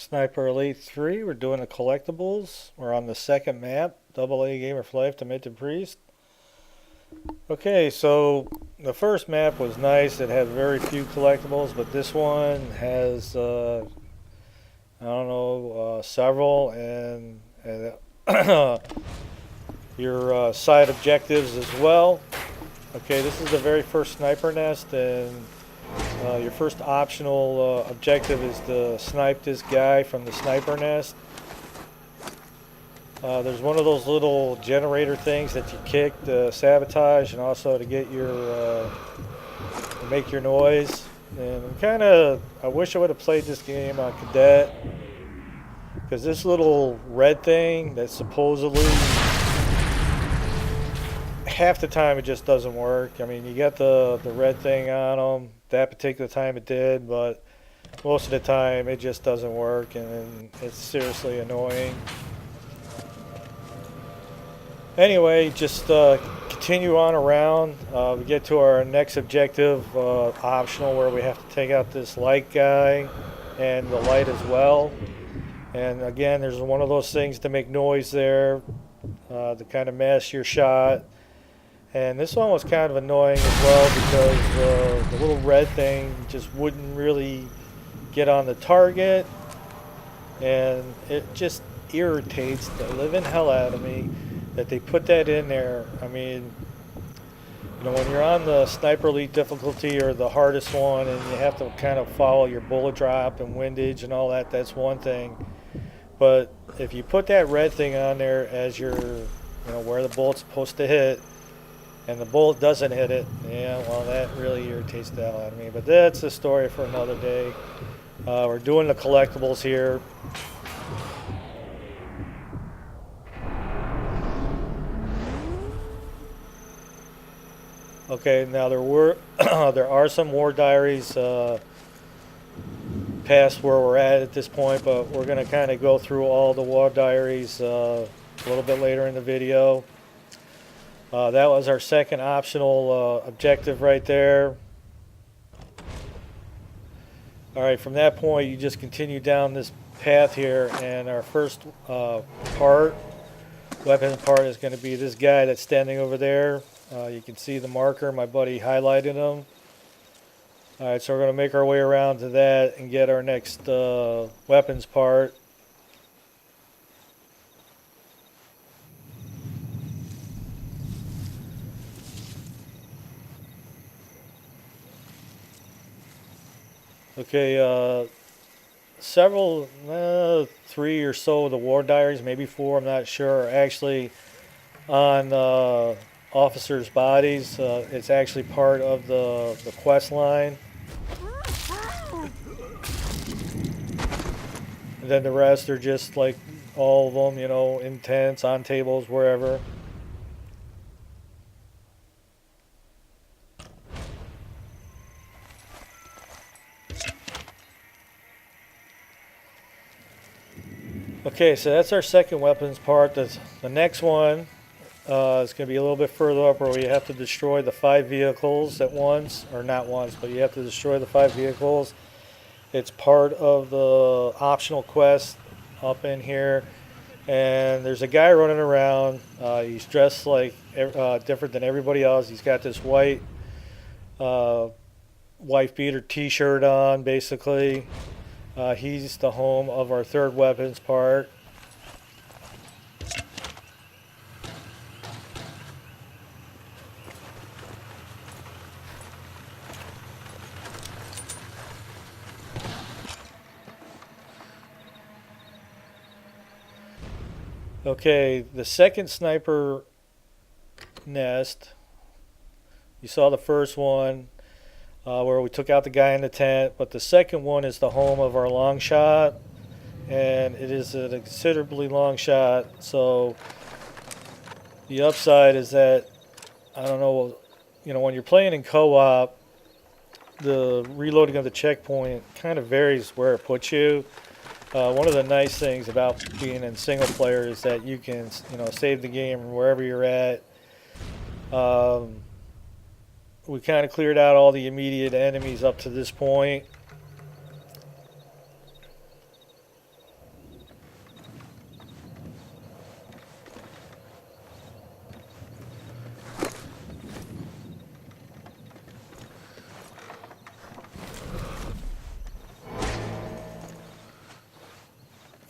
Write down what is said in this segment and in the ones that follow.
Sniper Elite 3. We're doing the collectibles. We're on the second map, Double A Gamer for Life to Minted Priest. Okay, so the first map was nice. It had very few collectibles, but this one has, I don't know, several, and your side objectives as well. Okay, this is the very first sniper nest, and your first optional objective is to snipe this guy from the sniper nest. There's one of those little generator things that you kick to sabotage, and also to get your to make your noise. And I wish I would have played this game on Cadet, because this little red thing that supposedly half the time it just doesn't work. I mean, you got the red thing on them. That particular time it did, but most of the time it just doesn't work, and it's seriously annoying. Anyway, just continue on around. We get to our next objective, optional, where we have to take out this light guy and the light as well. And again, there's one of those things to make noise there, to kind of mask your shot. And this one was kind of annoying as well, because the little red thing just wouldn't really get on the target, and it just irritates the living hell out of me that they put that in there. I mean, you know, when you're on the Sniper Elite difficulty, or the hardest one, and you have to kind of follow your bullet drop and windage and all that, that's one thing. But if you put that red thing on there as your, you know, where the bullet's supposed to hit, and the bullet doesn't hit it, yeah, well, that really irritates the hell out of me. But that's a story for another day. We're doing the collectibles here. Okay, now there are some war diaries past where we're at this point, but we're going to kind of go through all the war diaries a little bit later in the video. That was our second optional objective right there. Alright, from that point you just continue down this path here, and our first weapon part is going to be this guy that's standing over there. You can see the marker, my buddy highlighted him. Alright, so we're going to make our way around to that and get our next weapons part. Okay, several, 3 or so of the war diaries, maybe 4, I'm not sure, are actually on officers' bodies. It's actually part of the quest line. And then the rest are just like all of them, you know, in tents, on tables, wherever. Okay, so that's our second weapons part. The next one is going to be a little bit further up, where we have to destroy the 5 vehicles at once, or not once, but you have to destroy the 5 vehicles. It's part of the optional quest up in here, and there's a guy running around. He's dressed like different than everybody else. He's got this white wife beater t-shirt on, basically. He's the home of our third weapons part. Okay, the second sniper nest, you saw the first one where we took out the guy in the tent, but the second one is the home of our long shot, and it is a considerably long shot. So the upside is that, I don't know, you know, when you're playing in co-op, the reloading of the checkpoint kind of varies where it puts you. One of the nice things about being in single player is that you can, you know, save the game wherever you're at. We kind of cleared out all the immediate enemies up to this point.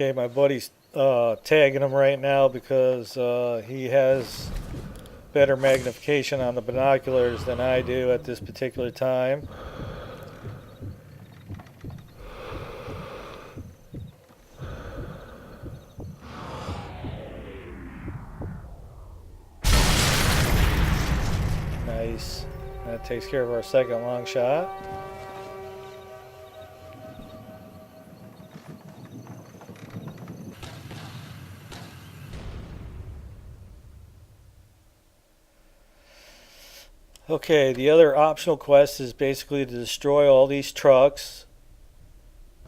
Okay, my buddy's tagging him right now because he has better magnification on the binoculars than I do at this particular time. Nice. That takes care of our second long shot. Okay, the other optional quest is basically to destroy all these trucks.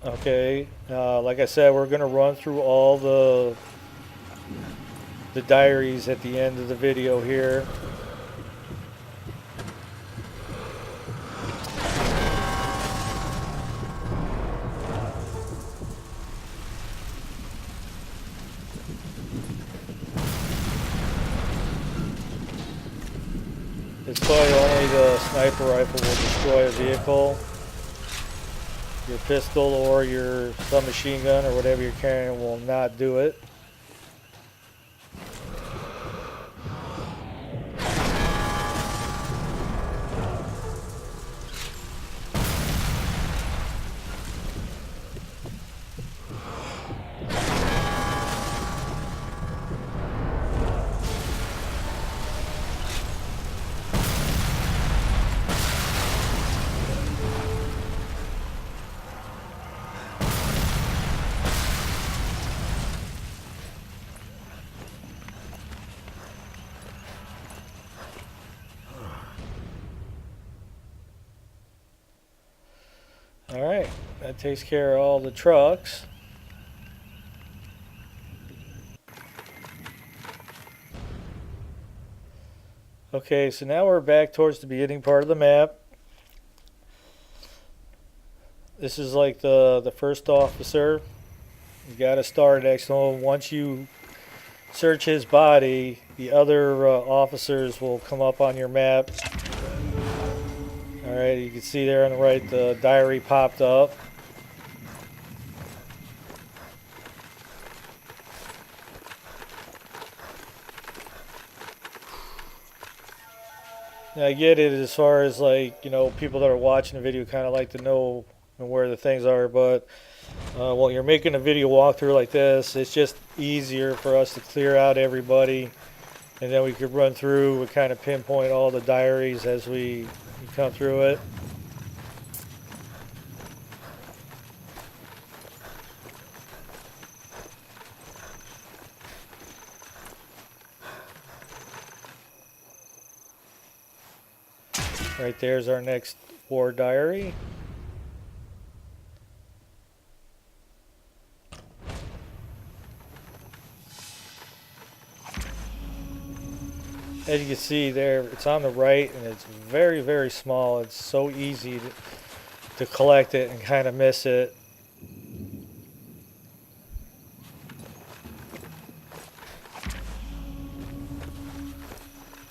Okay, like I said, we're going to run through all the diaries at the end of the video here. It's probably only the sniper rifle will destroy a vehicle. Your pistol or your submachine gun or whatever you're carrying will not do it. Alright, that takes care of all the trucks. Okay, so now we're back towards the beginning part of the map. This is like the first officer. You gotta start next to him. Once you search his body, the other officers will come up on your map. Alright, you can see there on the right the diary popped up. Now I get it as far as like, you know, people that are watching the video kind of like to know where the things are, but when you're making a video walkthrough like this, it's just easier for us to clear out everybody, and then we could run through and kind of pinpoint all the diaries as we come through it. Right there's our next war diary. As you can see there, it's on the right and it's very, very small. It's so easy to collect it and kind of miss it.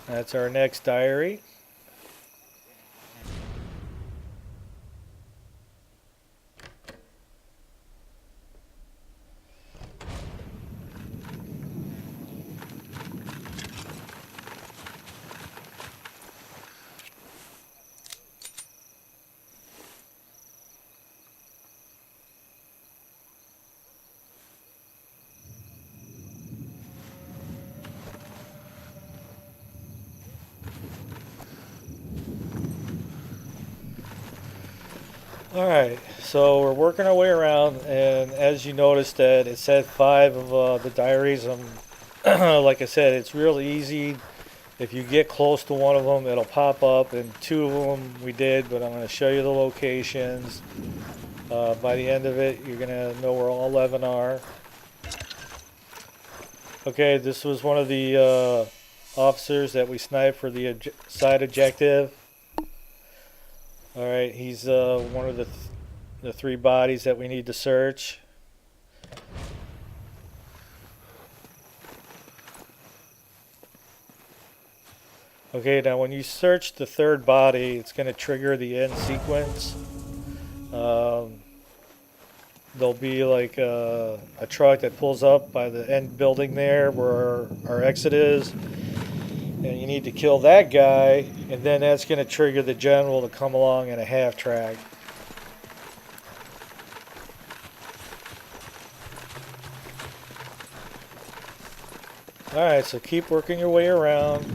That's our next diary. Alright, so we're working our way around, and as you noticed that it said 5 of the diaries. Like I said, it's real easy. If you get close to one of them, it'll pop up, and 2 of them we did, but I'm going to show you the locations. By the end of it, you're going to know where all 11 are. Okay, this was one of the officers that we sniped for the side objective. Alright, he's one of the 3 bodies that we need to search. Okay, now when you search the 3rd body, it's going to trigger the end sequence. there'll be like a truck that pulls up by the end building there where our exit is. And you need to kill that guy, and then that's going to trigger the general to come along in a half track. Alright, so keep working your way around.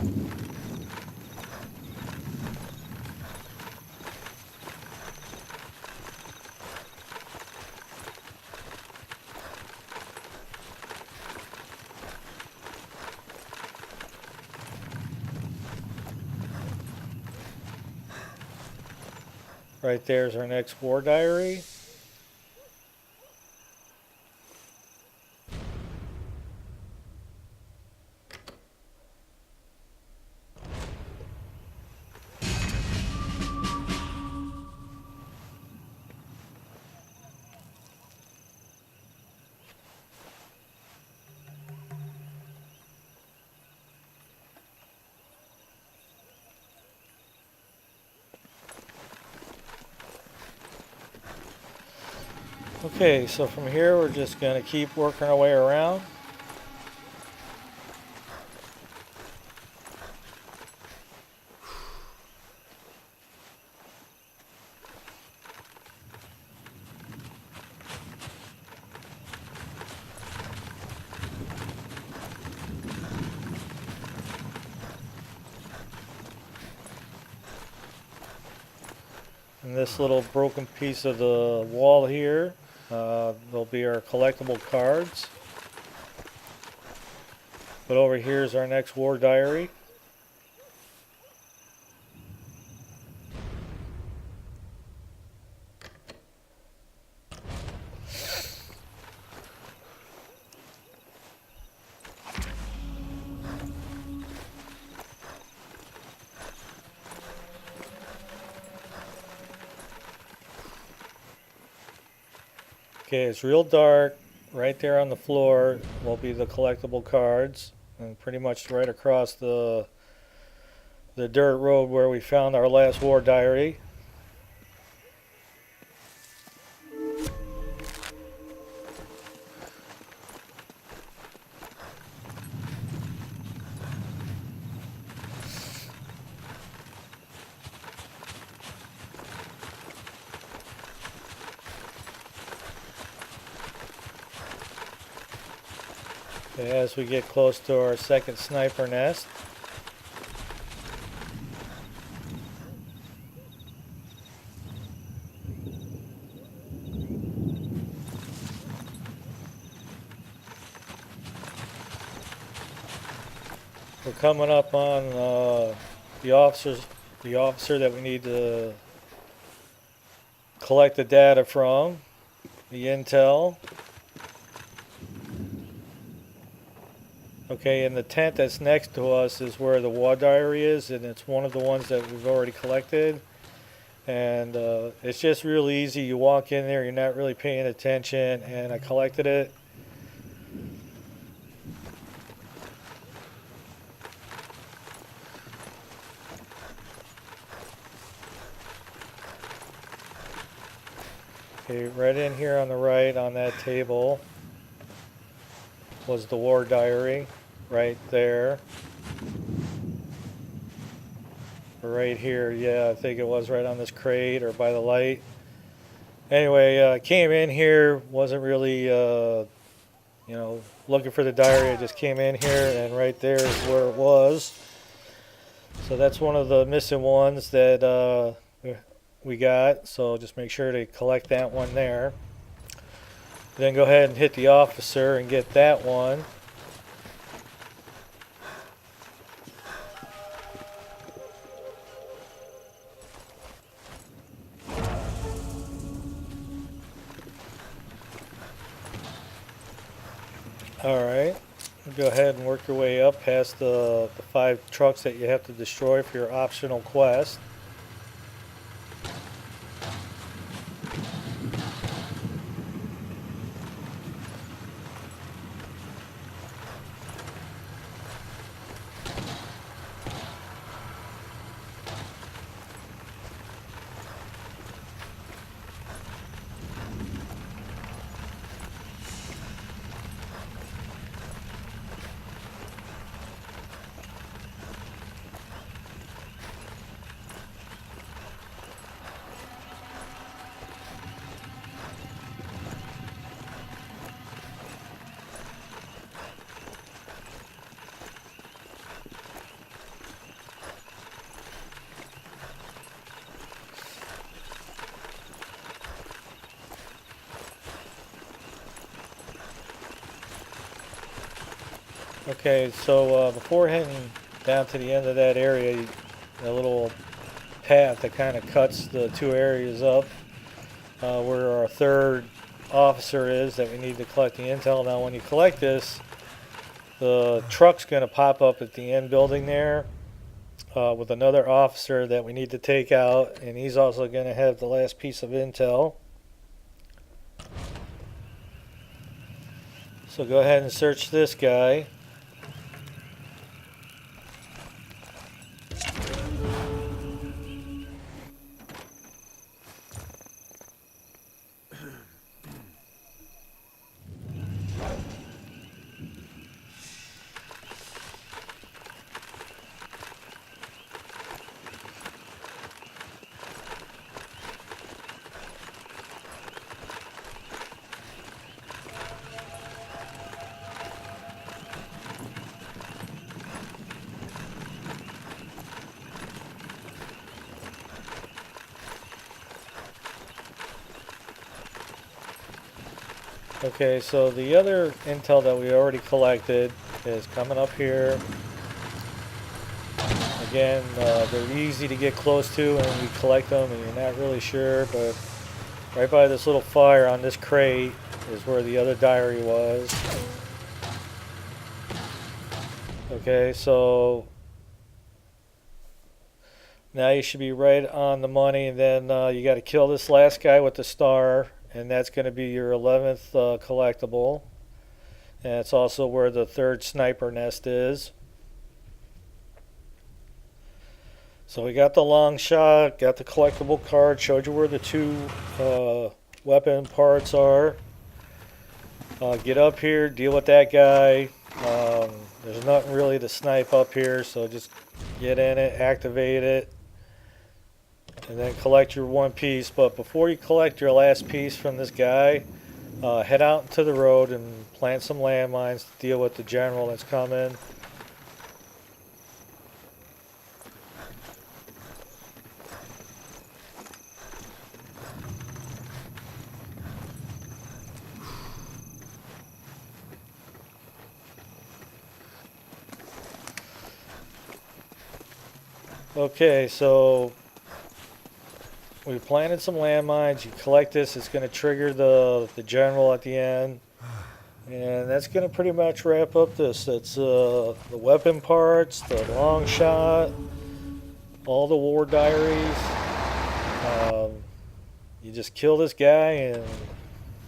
Right there's our next war diary. Okay, so from here we're just going to keep working our way around. And this little broken piece of the wall here, there'll be our collectible cards. But over here is our next war diary. Okay, it's real dark. Right there on the floor will be the collectible cards, and pretty much right across the dirt road where we found our last war diary. As we get close to our second sniper nest. We're coming up on the officer that we need to collect the data from, the intel. Okay, and the tent that's next to us is where the war diary is, and it's one of the ones that we've already collected. And it's just really easy. You walk in there, you're not really paying attention, and I collected it. Okay, right in here on the right on that table was the war diary, right there. Right here, yeah, I think it was right on this crate or by the light. Anyway, I came in here, wasn't really, looking for the diary. I just came in here, and right there is where it was. So that's one of the missing ones that we got. So just make sure to collect that one there. Then go ahead and hit the officer and get that one. Alright, go ahead and work your way up past the 5 trucks that you have to destroy for your optional quest. Okay, so before heading down to the end of that area, a little path that kind of cuts the two areas up where our third officer is that we need to collect the intel. Now when you collect this, the truck's going to pop up at the end building there with another officer that we need to take out, and he's also going to have the last piece of intel. So go ahead and search this guy. Okay, so the other intel that we already collected is coming up here. Again, they're easy to get close to and you collect them and you're not really sure, but right by this little fire on this crate is where the other diary was. Okay, so now you should be right on the money, and then you got to kill this last guy with the star, and that's going to be your 11th collectible. And it's also where the third sniper nest is. So we got the long shot, got the collectible card, showed you where the two weapon parts are. Get up here, deal with that guy. There's nothing really to snipe up here, so just get in it, activate it, and then collect your one piece. But before you collect your last piece from this guy, head out into the road and plant some landmines to deal with the general that's coming. Okay, so we planted some landmines. You collect this, it's going to trigger the general at the end. And that's going to pretty much wrap up this. That's the weapon parts, the long shot, all the war diaries. You just kill this guy and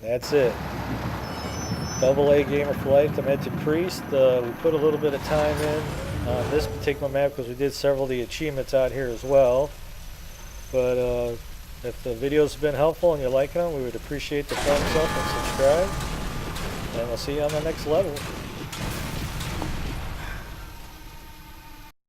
that's it. AA Gamer for Life, Demented Priest. We put a little bit of time in on this particular map because we did several of the achievements out here as well. But if the videos have been helpful and you're liking them, we would appreciate the thumbs up and subscribe. And we'll see you on the next level.